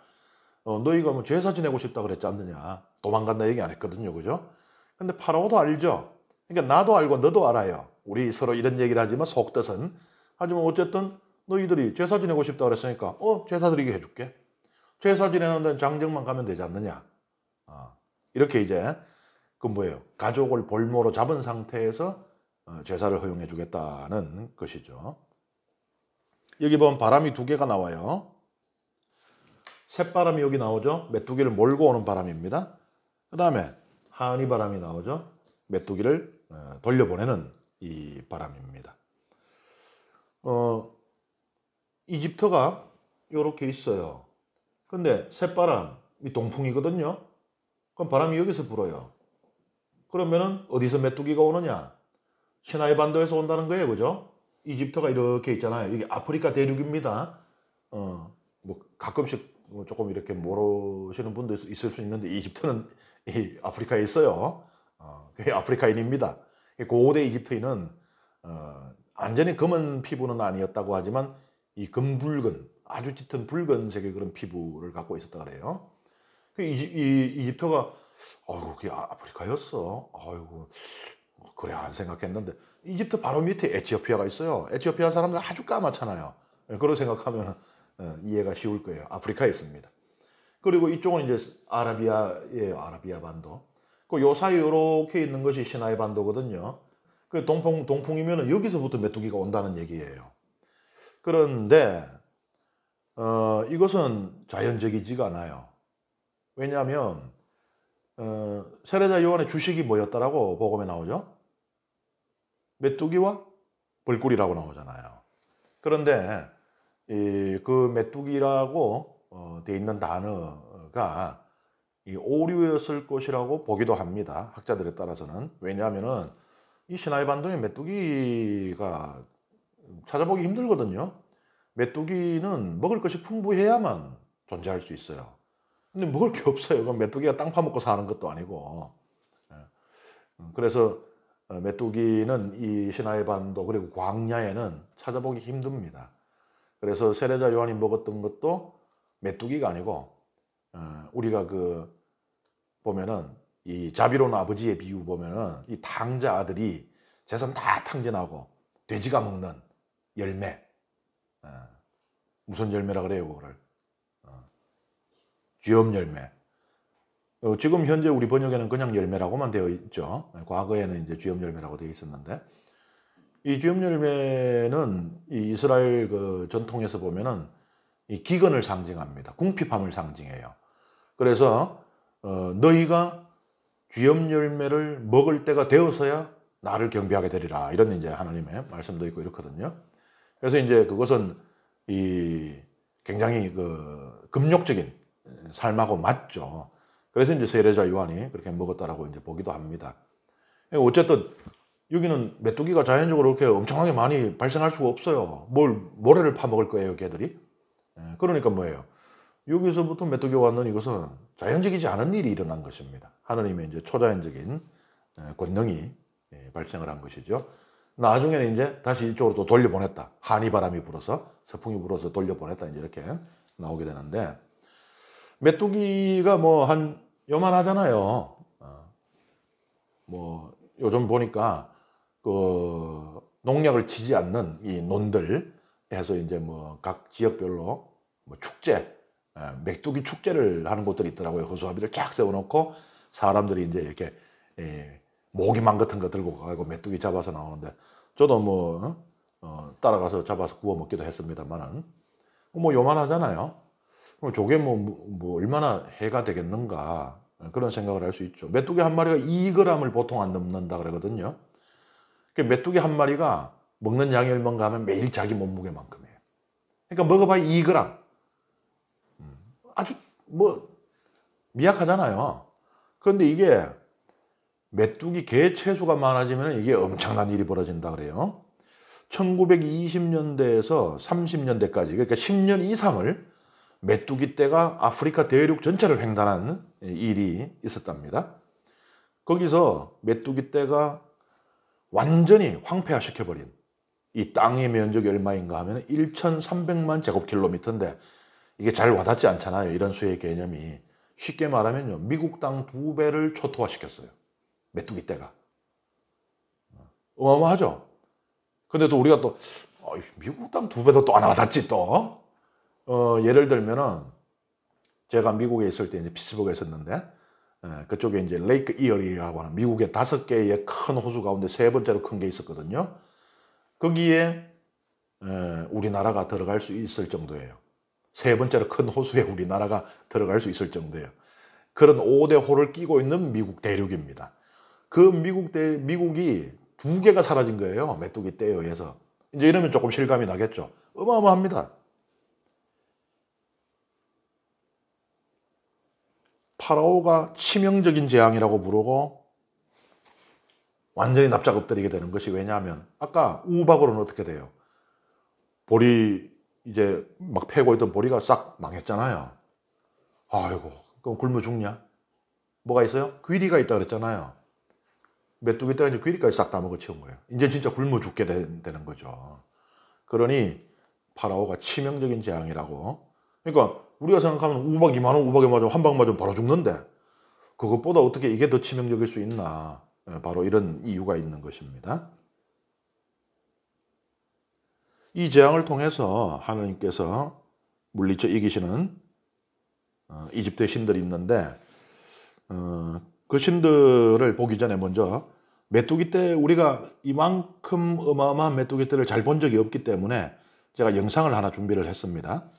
너희가 뭐 제사 지내고 싶다 그랬지 않느냐. 도망간다 얘기 안 했거든요. 그죠? 근데 파라오도 알죠. 그러니까 나도 알고 너도 알아요. 우리 서로 이런 얘기를 하지만 속뜻은 하지만 어쨌든 너희들이 제사 지내고 싶다 그랬으니까 제사 드리게 해줄게. 제사 지내는 데는 장정만 가면 되지 않느냐. 이렇게 이제 그 뭐예요? 가족을 볼모로 잡은 상태에서 제사를 허용해 주겠다는 것이죠. 여기 보면 바람이 두 개가 나와요. 쇳바람이 여기 나오죠. 메뚜기를 몰고 오는 바람입니다. 그 다음에 하니 바람이 나오죠. 메뚜기를 돌려보내는 이 바람입니다. 이집트가 이렇게 있어요. 근데 쇳바람이 동풍이거든요. 그럼 바람이 여기서 불어요. 그러면은 어디서 메뚜기가 오느냐? 시나이 반도에서 온다는 거예요. 그죠? 이집트가 이렇게 있잖아요. 여기 아프리카 대륙입니다. 뭐 가끔씩 조금 이렇게 모르시는 분도 있을 수 있는데 이집트는 이 아프리카에 있어요. 그게 아프리카인입니다. 고대 이집트인은 완전히 검은 피부는 아니었다고 하지만 이 금붉은 아주 짙은 붉은색의 그런 피부를 갖고 있었다 그래요. 이 이집트가 그게 아프리카였어. 아이고 그래 안 생각했는데 이집트 바로 밑에 에티오피아가 있어요. 에티오피아 사람들 아주 까맣잖아요. 그걸 생각하면 이해가 쉬울 거예요. 아프리카에 있습니다. 그리고 이쪽은 이제 아라비아 반도. 그 요 사이 이렇게 있는 것이 시나이 반도거든요. 그 동풍이면은 여기서부터 메뚜기가 온다는 얘기예요. 그런데 이것은 자연적이지가 않아요. 왜냐하면 세례자 요한의 주식이 뭐였다라고 복음에 나오죠? 메뚜기와 벌꿀이라고 나오잖아요. 그런데 그 메뚜기라고 돼 있는 단어가 이 오류였을 것이라고 보기도 합니다. 학자들에 따라서는. 왜냐하면은 이 시나이 반도의 메뚜기가 찾아보기 힘들거든요. 메뚜기는 먹을 것이 풍부해야만 존재할 수 있어요. 근데 먹을 게 없어요. 그럼 메뚜기가 땅 파먹고 사는 것도 아니고. 그래서 메뚜기는 이 시나이 반도 그리고 광야에는 찾아보기 힘듭니다. 그래서 세례자 요한이 먹었던 것도 메뚜기가 아니고 우리가 보면은 이 자비로운 아버지의 비유 보면은 이 탕자 아들이 재산 다 탕진하고 돼지가 먹는 열매. 무슨 열매라 그래요, 그거를? 쥐엄 열매. 지금 현재 우리 번역에는 그냥 열매라고만 되어 있죠. 과거에는 이제 쥐엄 열매라고 되어 있었는데 이 쥐엄 열매는 이 이스라엘 그 전통에서 보면은 이 기근을 상징합니다. 궁핍함을 상징해요. 그래서 너희가 쥐엄 열매를 먹을 때가 되어서야 나를 경배하게 되리라. 이런 이제 하나님의 말씀도 있고 이렇거든요. 그래서 이제 그것은 이 굉장히 금욕적인 삶하고 맞죠. 그래서 이제 세례자 요한이 그렇게 먹었다라고 이제 보기도 합니다. 어쨌든 여기는 메뚜기가 자연적으로 그렇게 엄청나게 많이 발생할 수가 없어요. 모래를 파먹을 거예요, 걔들이. 그러니까 뭐예요? 여기서부터 메뚜기가 왔는 이것은 자연적이지 않은 일이 일어난 것입니다. 하나님의 이제 초자연적인 권능이 발생을 한 것이죠. 나중에는 이제 다시 이쪽으로 또 돌려보냈다. 한이 바람이 불어서, 서풍이 불어서 돌려보냈다. 이제 이렇게 나오게 되는데, 메뚜기가 한 요만하잖아요. 요즘 보니까 농약을 치지 않는 이 논들 해서 이제 각 지역별로 축제, 메뚜기 축제를 하는 곳들이 있더라고요. 허수아비를 쫙 세워놓고 사람들이 이제 이렇게 모기망 같은 거 들고 가고 메뚜기 잡아서 나오는데 저도 따라가서 잡아서 구워 먹기도 했습니다만은 요만하잖아요. 저게 얼마나 해가 되겠는가 그런 생각을 할 수 있죠. 메뚜기 한 마리가 2g을 보통 안 넘는다 그러거든요. 메뚜기 한 마리가 먹는 양이 얼마인가 하면 매일 자기 몸무게만큼이에요. 그러니까 먹어봐야 2g. 아주 미약하잖아요. 그런데 이게 메뚜기 개 채수가 많아지면 이게 엄청난 일이 벌어진다 그래요. 1920년대에서 30년대까지 그러니까 10년 이상을 메뚜기 떼가 아프리카 대륙 전체를 횡단하는 일이 있었답니다. 거기서 메뚜기 떼가 완전히 황폐화시켜버린 이 땅의 면적이 얼마인가 하면 1,300만 제곱킬로미터인데 이게 잘 와닿지 않잖아요. 이런 수의 개념이. 쉽게 말하면요. 미국 땅 2배를 초토화시켰어요. 메뚜기 떼가. 어마어마하죠. 근데 또 우리가 미국 땅 2배도 또 하나 받았지 또. 예를 들면은 제가 미국에 있을 때 이제 피츠버그에 있었는데 그쪽에 이제 레이크 이어리라고 하는 미국의 5개의 큰 호수 가운데 3번째로 큰 게 있었거든요. 거기에 우리나라가 들어갈 수 있을 정도예요. 3번째로 큰 호수에 우리나라가 들어갈 수 있을 정도예요. 그런 5대 호를 끼고 있는 미국 대륙입니다. 그 미국이 2개가 사라진 거예요. 메뚜기 떼에 의해서. 이제 이러면 조금 실감이 나겠죠. 어마어마합니다. 파라오가 치명적인 재앙이라고 부르고 완전히 납작 엎드리게 되는 것이 왜냐하면 아까 우박으로는 어떻게 돼요? 보리 이제 막 패고 있던 보리가 싹 망했잖아요. 아이고, 그럼 굶어 죽냐? 뭐가 있어요? 귀리가 있다 그랬잖아요. 메뚜기 떼가 이제 귀리까지 싹 다 먹어치운 거예요. 이제 진짜 굶어 죽게 되는 거죠. 그러니 파라오가 치명적인 재앙이라고. 그러니까 우리가 생각하면 우박 이만한 우박에 맞으면 한 방 맞으면 바로 죽는데 그것보다 어떻게 이게 더 치명적일 수 있나. 바로 이런 이유가 있는 것입니다. 이 재앙을 통해서 하나님께서 물리쳐 이기시는 이집트의 신들이 있는데 그 신들을 보기 전에 먼저 메뚜기 떼 우리가 이만큼 어마어마한 메뚜기 떼를 잘 본 적이 없기 때문에 제가 영상을 하나 준비를 했습니다.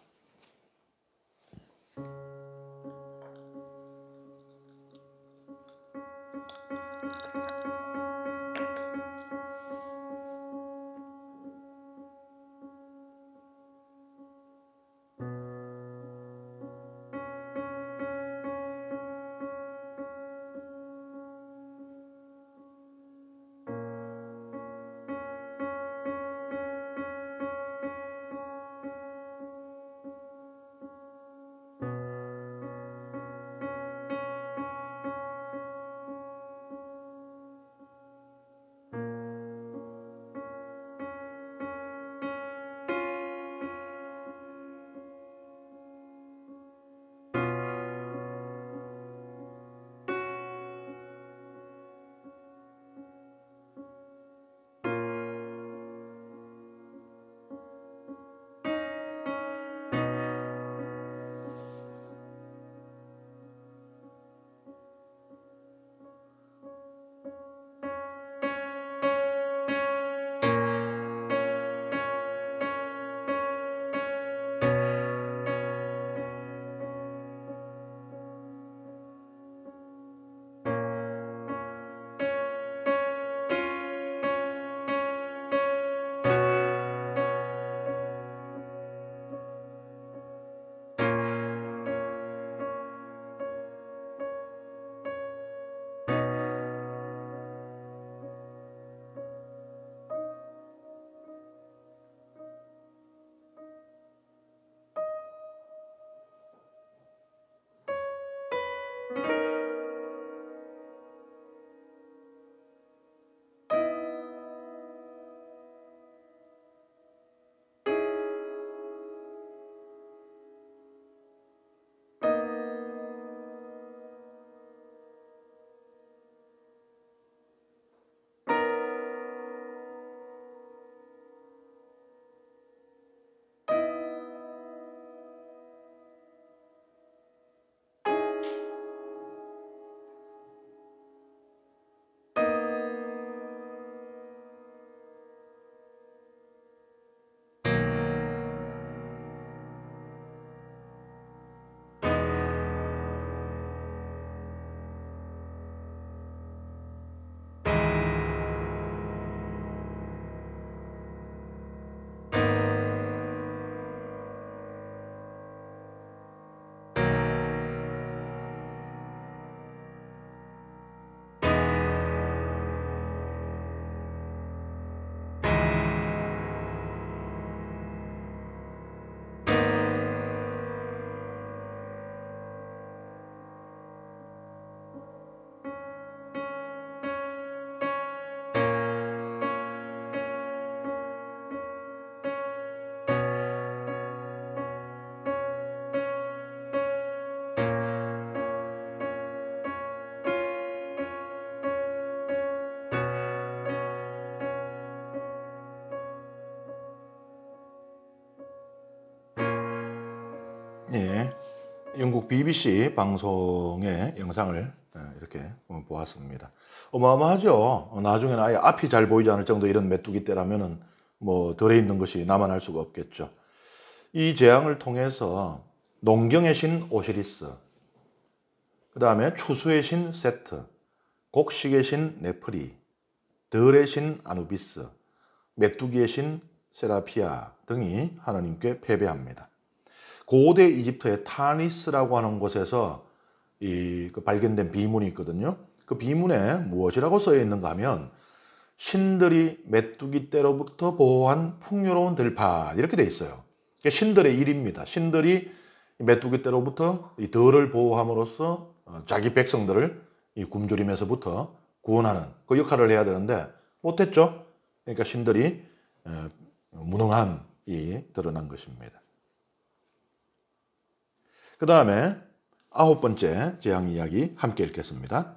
예, 영국 BBC 방송의 영상을 이렇게 보았습니다. 어마어마하죠. 나중에는 아예 앞이 잘 보이지 않을 정도 이런 메뚜기 떼라면은 뭐 덜에 있는 것이 나만 알 수가 없겠죠. 이 재앙을 통해서 농경의 신 오시리스, 그 다음에 추수의 신 세트, 곡식의 신 네프리, 들의 신 아누비스, 메뚜기의 신 세라피아 등이 하나님께 패배합니다. 고대 이집트의 타니스라고 하는 곳에서 발견된 비문이 있거든요. 그 비문에 무엇이라고 써 있는가 하면 신들이 메뚜기 떼로부터 보호한 풍요로운 들판 이렇게 돼 있어요. 신들의 일입니다. 신들이 메뚜기 떼로부터 이 덜을 보호함으로써 자기 백성들을 이 굶주림에서부터 구원하는 그 역할을 해야 되는데 못했죠. 그러니까 신들이 무능함이 드러난 것입니다. 그 다음에 9번째 재앙 이야기 함께 읽겠습니다.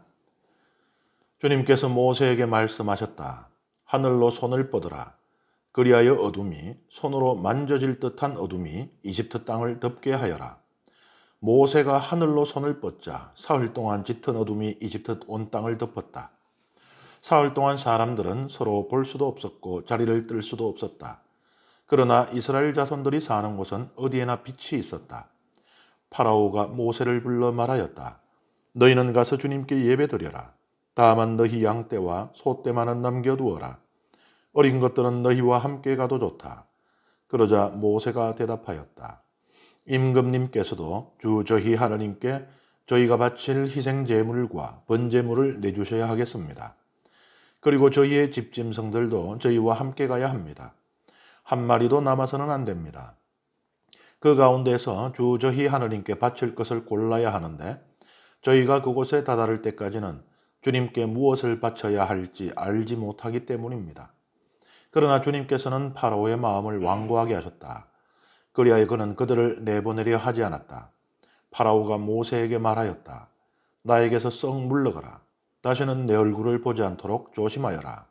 주님께서 모세에게 말씀하셨다. 하늘로 손을 뻗어라. 그리하여 어둠이 손으로 만져질 듯한 어둠이 이집트 땅을 덮게 하여라. 모세가 하늘로 손을 뻗자 사흘 동안 짙은 어둠이 이집트 온 땅을 덮었다. 사흘 동안 사람들은 서로 볼 수도 없었고 자리를 뜰 수도 없었다. 그러나 이스라엘 자손들이 사는 곳은 어디에나 빛이 있었다. 파라오가 모세를 불러 말하였다. 너희는 가서 주님께 예배드려라. 다만 너희 양떼와 소떼만은 남겨두어라. 어린 것들은 너희와 함께 가도 좋다. 그러자 모세가 대답하였다. 임금님께서도 주 저희 하나님께 저희가 바칠 희생 제물과 번제물을 내주셔야 하겠습니다. 그리고 저희의 집짐승들도 저희와 함께 가야 합니다. 한 마리도 남아서는 안 됩니다. 그 가운데서 주 저희 하나님께 바칠 것을 골라야 하는데 저희가 그곳에 다다를 때까지는 주님께 무엇을 바쳐야 할지 알지 못하기 때문입니다. 그러나 주님께서는 파라오의 마음을 완고하게 하셨다. 그리하여 그는 그들을 내보내려 하지 않았다. 파라오가 모세에게 말하였다. 나에게서 썩 물러가라. 다시는 내 얼굴을 보지 않도록 조심하여라.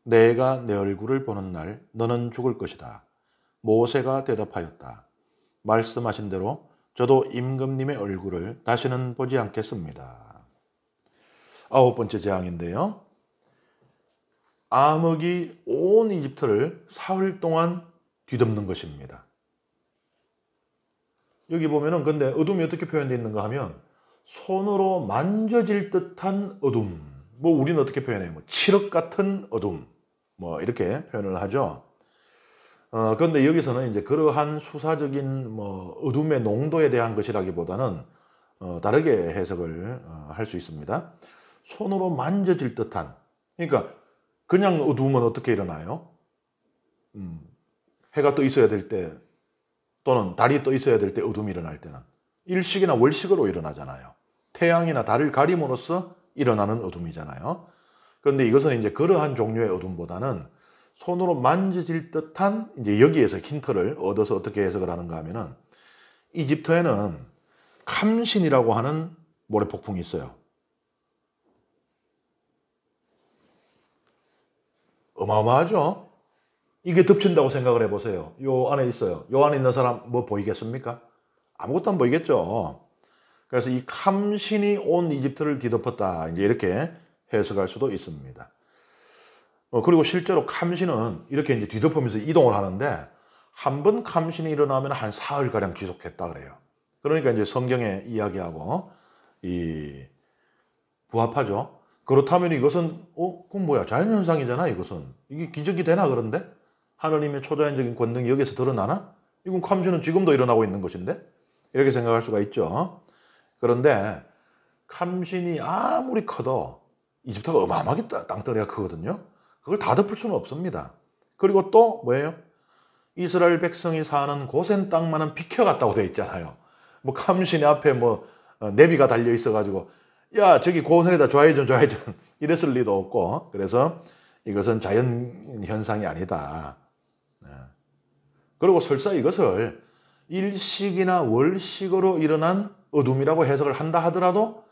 내가 내 얼굴을 보는 날 너는 죽을 것이다. 모세가 대답하였다. 말씀하신 대로 저도 임금님의 얼굴을 다시는 보지 않겠습니다. 9번째 재앙인데요. 암흑이 온 이집트를 사흘 동안 뒤덮는 것입니다. 여기 보면은 근데 어둠이 어떻게 표현되어 있는가 하면 손으로 만져질 듯한 어둠. 뭐 우리는 어떻게 표현해요? 뭐 칠흑 같은 어둠. 뭐 이렇게 표현을 하죠. 그런데 여기서는 이제 그러한 수사적인 뭐 어둠의 농도에 대한 것이라기보다는 다르게 해석을 할 수 있습니다. 손으로 만져질 듯한. 그러니까 그냥 어두우면 어떻게 일어나요? 해가 떠 있어야 될 때 또는 달이 떠 있어야 될 때 어둠이 일어날 때는 일식이나 월식으로 일어나잖아요. 태양이나 달을 가림으로써 일어나는 어둠이잖아요. 그런데 이것은 이제 그러한 종류의 어둠보다는 손으로 만져질 듯한 이제 여기에서 힌트를 얻어서 어떻게 해석을 하는가 하면은 이집트에는 캄신이라고 하는 모래폭풍이 있어요. 어마어마하죠? 이게 덮친다고 생각을 해보세요. 요 안에 있어요. 요 안에 있는 사람 뭐 보이겠습니까? 아무것도 안 보이겠죠? 그래서 이 캄신이 온 이집트를 뒤덮었다. 이제 이렇게 해석할 수도 있습니다. 그리고 실제로 캄신은 이렇게 이제 뒤덮으면서 이동을 하는데 한 번 캄신이 일어나면 한 사흘가량 지속했다 그래요. 그러니까 이제 성경의 이야기하고 부합하죠. 그렇다면 이것은 그건 뭐야? 자연현상이잖아. 이것은 이게 기적이 되나? 그런데 하나님의 초자연적인 권능이 여기서 드러나나? 이건 캄신은 지금도 일어나고 있는 것인데 이렇게 생각할 수가 있죠. 그런데 캄신이 아무리 커도 이집트가 어마어마하게 땅덩어리가 크거든요. 그걸 다 덮을 수는 없습니다. 그리고 또 뭐예요? 이스라엘 백성이 사는 고센 땅만은 비켜갔다고 돼 있잖아요. 뭐 캄신이 앞에 뭐 내비가 달려 있어가지고 야 저기 고선에다 좌회전 이랬을 리도 없고 그래서 이것은 자연 현상이 아니다. 그리고 설사 이것을 일식이나 월식으로 일어난 어둠이라고 해석을 한다 하더라도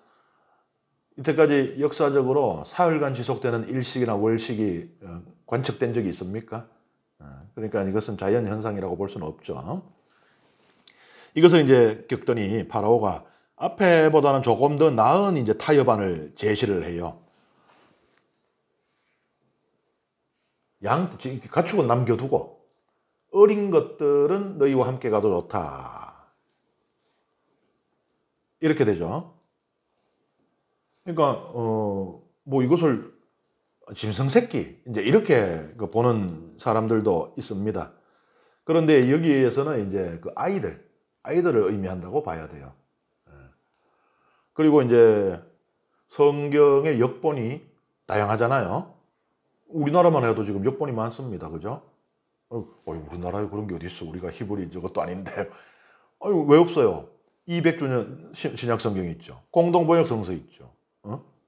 이때까지 역사적으로 사흘간 지속되는 일식이나 월식이 관측된 적이 있습니까? 그러니까 이것은 자연 현상이라고 볼 수는 없죠. 이것을 이제 겪더니 파라오가 앞에보다는 조금 더 나은 이제 타협안을 제시를 해요. 가축은 남겨두고 어린 것들은 너희와 함께 가도 좋다. 이렇게 되죠. 그러니까 뭐 이것을 짐승새끼 이제 이렇게 보는 사람들도 있습니다. 그런데 여기에서는 이제 그 아이들을 의미한다고 봐야 돼요. 그리고 이제 성경의 역본이 다양하잖아요. 우리나라만 해도 지금 역본이 많습니다. 그죠? 우리나라에 그런 게 어디 있어? 우리가 히브리 저것도 아닌데. 왜 없어요? 200주년 신약 성경이 있죠. 공동번역 성서 있죠.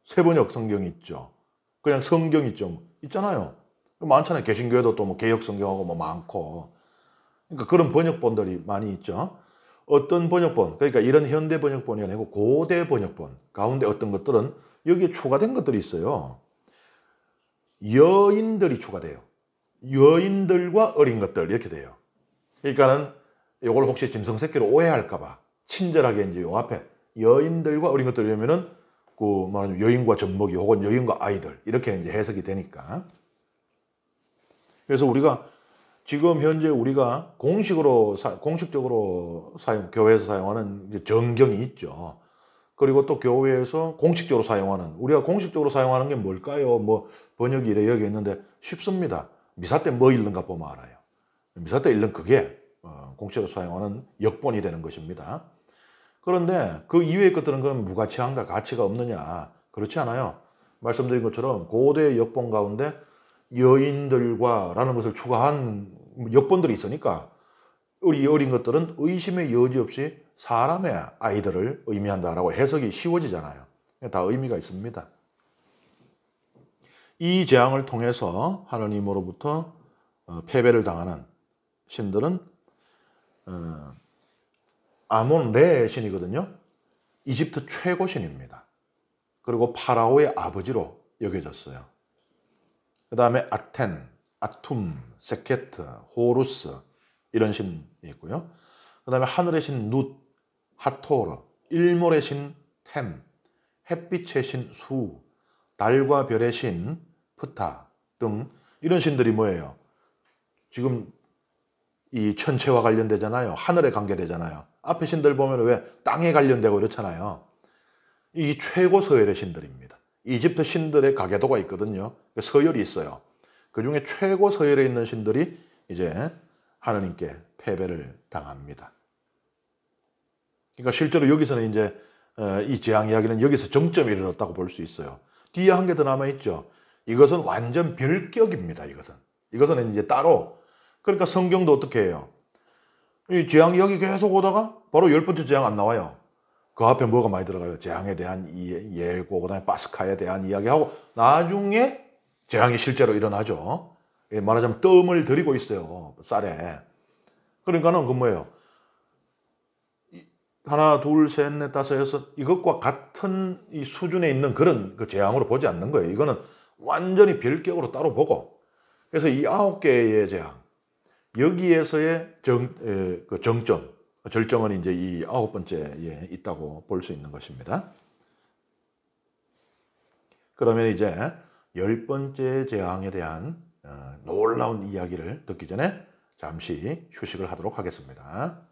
세번역 성경이 있죠. 그냥 성경 있죠. 있잖아요. 많잖아요. 개신교에도 또 뭐 개역 성경하고 뭐 많고. 그러니까 그런 번역본들이 많이 있죠. 어떤 번역본, 그러니까 이런 현대 번역본이 아니고 고대 번역본 가운데 어떤 것들은 여기에 추가된 것들이 있어요. 여인들이 추가돼요. 여인들과 어린 것들 이렇게 돼요. 그러니까는 이걸 혹시 짐승새끼로 오해할까봐 친절하게 이제 요 앞에 여인들과 어린 것들 이러면은 그 말하자면 여인과 젖먹이 혹은 여인과 아이들 이렇게 이제 해석이 되니까. 그래서 우리가 지금 현재 우리가 공식적으로 교회에서 사용하는 이제 정경이 있죠. 그리고 또 교회에서 공식적으로 사용하는, 우리가 공식적으로 사용하는 게 뭘까요? 뭐 번역이 이렇게 있는데 쉽습니다. 미사 때 뭐 읽는가 보면 알아요. 미사 때 읽는 그게 공식적으로 사용하는 역본이 되는 것입니다. 그런데 그 이외의 것들은 그럼 무가치한가, 가치가 없느냐? 그렇지 않아요. 말씀드린 것처럼 고대 역본 가운데 여인들과 라는 것을 추가한 역본들이 있으니까 우리 어린 것들은 의심의 여지 없이 사람의 아이들을 의미한다라고 해석이 쉬워지잖아요. 다 의미가 있습니다. 이 재앙을 통해서 하나님으로부터 패배를 당하는 신들은 아몬 레의 신이거든요. 이집트 최고 신입니다. 그리고 파라오의 아버지로 여겨졌어요. 그 다음에 아텐, 아툼, 세케트, 호루스 이런 신이 있고요. 그 다음에 하늘의 신 룻, 하토르, 일몰의 신 템, 햇빛의 신 수, 달과 별의 신 프타 등 이런 신들이 뭐예요? 지금 이 천체와 관련되잖아요. 하늘에 관계되잖아요. 앞에 신들 보면 왜 땅에 관련되고 이렇잖아요. 이 최고 서열의 신들입니다. 이집트 신들의 가계도가 있거든요. 서열이 있어요. 그 중에 최고 서열에 있는 신들이 이제 하나님께 패배를 당합니다. 그러니까 실제로 여기서는 이제 이 재앙 이야기는 여기서 정점에 이르렀다고 볼 수 있어요. 뒤에 한 개 더 남아있죠. 이것은 완전 별격입니다. 이것은 이제 따로. 그러니까 성경도 어떻게 해요? 이 재앙 이야기 계속 오다가 바로 10번째 재앙 안 나와요. 그 앞에 뭐가 많이 들어가요? 재앙에 대한 예고, 그 다음에 파스카에 대한 이야기하고 나중에 재앙이 실제로 일어나죠. 말하자면 뜸을 들이고 있어요. 쌀에. 그러니까는 그 뭐예요? 하나, 둘, 셋, 넷, 다섯, 여섯 이것과 같은 이 수준에 있는 그런 그 재앙으로 보지 않는 거예요. 이거는 완전히 별격으로 따로 보고. 그래서 이 9개의 재앙 여기에서의 정점, 절정은 이제 이 9번째에 있다고 볼 수 있는 것입니다. 그러면 이제 10번째 재앙에 대한 놀라운 이야기를 듣기 전에 잠시 휴식을 하도록 하겠습니다.